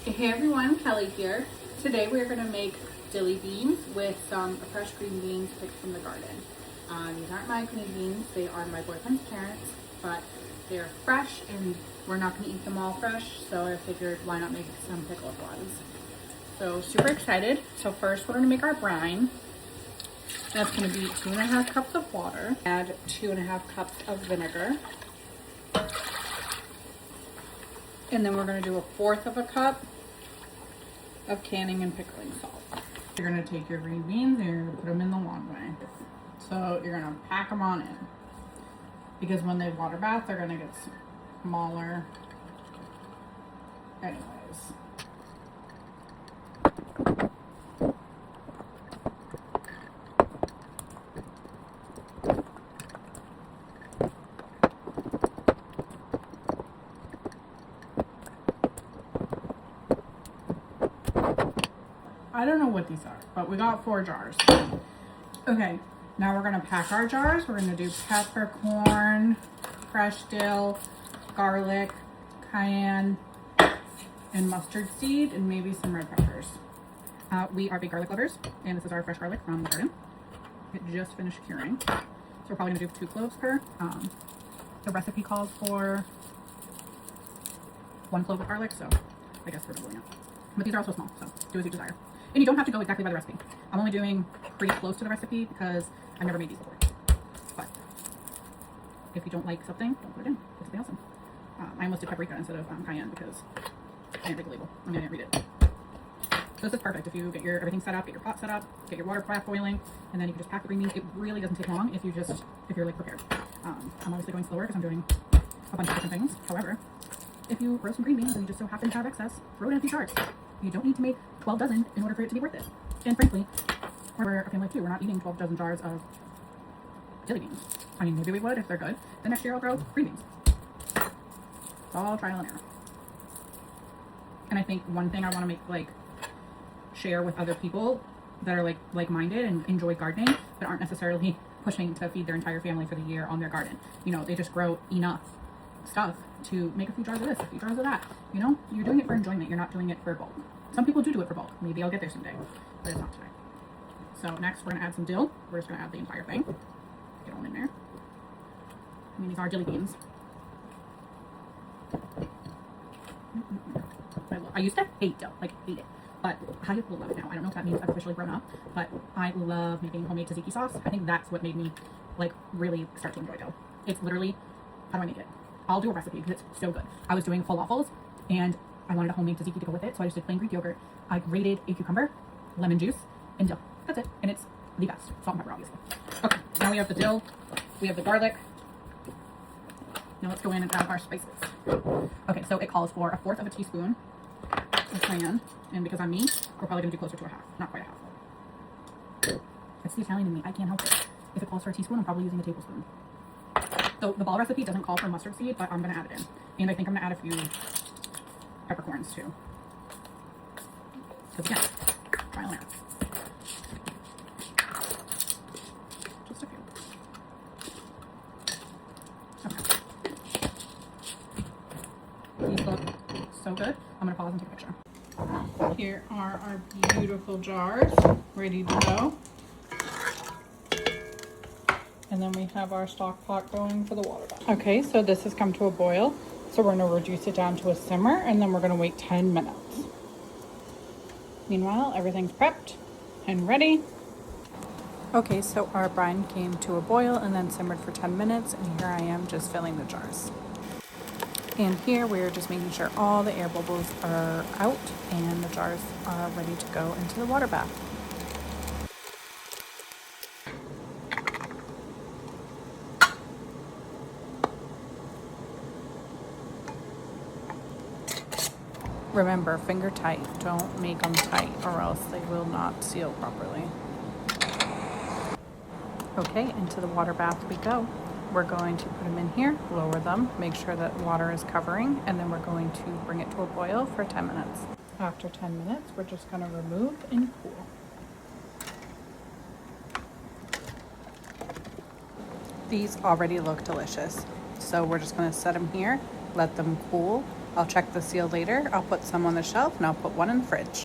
Hey everyone, Kelly here. Today we are going to make dilly beans with some fresh green beans picked from the garden. These aren't my green beans, they are my boyfriend's parents, but they are fresh and we're not going to eat them all fresh, so I figured why not make some pickled ones. So super excited. So first we're going to make our brine. That's going to be 2.5 cups of water. Add 2.5 cups of vinegar. And then we're going to do 1/4 cup of canning and pickling salt. You're going to take your green beans and you're going to put them in the long way. So you're going to pack them on in. Because when they water bath, they're going to get smaller anyways. I don't know what these are, but we got 4 jars. Okay, now we're gonna pack our jars. We're gonna do peppercorn, fresh dill, garlic, cayenne, and mustard seed, and maybe some red peppers. We are big garlic lovers, and this is our fresh garlic from the garden. It just finished curing. So we're probably gonna do 2 cloves per. The recipe calls for 1 clove of garlic, so I guess we're doubling it. But these are also small, so do as you desire. And you don't have to go exactly by the recipe. I'm only doing pretty close to the recipe because I've never made these before. But if you don't like something, don't put it in. It's something else. I almost did paprika instead of cayenne because I didn't read the label. I didn't read it. So this is perfect if you get your everything set up, get your pot set up, get your water pot boiling, and then you can just pack the green beans. It really doesn't take long if you're like prepared. I'm obviously going slower because I'm doing a bunch of different things. However, if you roast some green beans and you just so happen to have excess, throw it in a few jars. You don't need to make 12 dozen in order for it to be worth it. And frankly, we're a family of 2. We're not eating 12 dozen jars of dilly beans. I mean, maybe we would if they're good. The next year I'll grow green beans. It's all trial and error. And I think one thing I want to make, share with other people that are like-minded and enjoy gardening, but aren't necessarily pushing to feed their entire family for the year on their garden. You know, they just grow enough stuff to make a few jars of this, a few jars of that. You know, you're doing it for enjoyment. You're not doing it for bulk. Some people do it for bulk. Maybe I'll get there someday, but it's not today. So next we're gonna add some dill. We're just gonna add the entire thing. Get all in there. I mean, these are dilly beans. I used to hate dill, hate it. But I love it now. I don't know if that means I've officially grown up, but I love making homemade tzatziki sauce. I think that's what made me really start to enjoy dill. It's literally, how do I make it? I'll do a recipe because it's so good. I was doing falafels and I wanted a homemade tzatziki to go with it, so I just did plain Greek yogurt. I grated a cucumber, lemon juice, and dill. That's it, and it's the best. Salt and pepper, obviously. Okay, now we have the dill, we have the garlic. Now let's go in and add our spices. Okay, so it calls for 1/4 teaspoon of cayenne, and because I'm me, we're probably gonna do closer to 1/2, not quite 1/2. It's the Italian in me, I can't help it. If it calls for a teaspoon, I'm probably using a tablespoon. So the ball recipe doesn't call for mustard seed, but I'm gonna add it in. And I think I'm gonna add a few peppercorns too. Because again, trial and error. Just a few. Okay. These look so good. I'm gonna pause and take a picture. Here are our beautiful jars ready to go. And then we have our stock pot going for the water bath. Okay, so this has come to a boil. So we're gonna reduce it down to a simmer and then we're gonna wait 10 minutes. Meanwhile, everything's prepped and ready. Okay, so our brine came to a boil and then simmered for 10 minutes. And here I am just filling the jars. And here we're just making sure all the air bubbles are out and the jars are ready to go into the water bath. Remember, finger tight. Don't make them tight or else they will not seal properly. Okay, into the water bath we go. We're going to put them in here, lower them, make sure that water is covering, and then we're going to bring it to a boil for 10 minutes. After 10 minutes, we're just going to remove and cool. These already look delicious. So we're just going to set them here, let them cool, I'll check the seal later. I'll put some on the shelf and I'll put one in the fridge.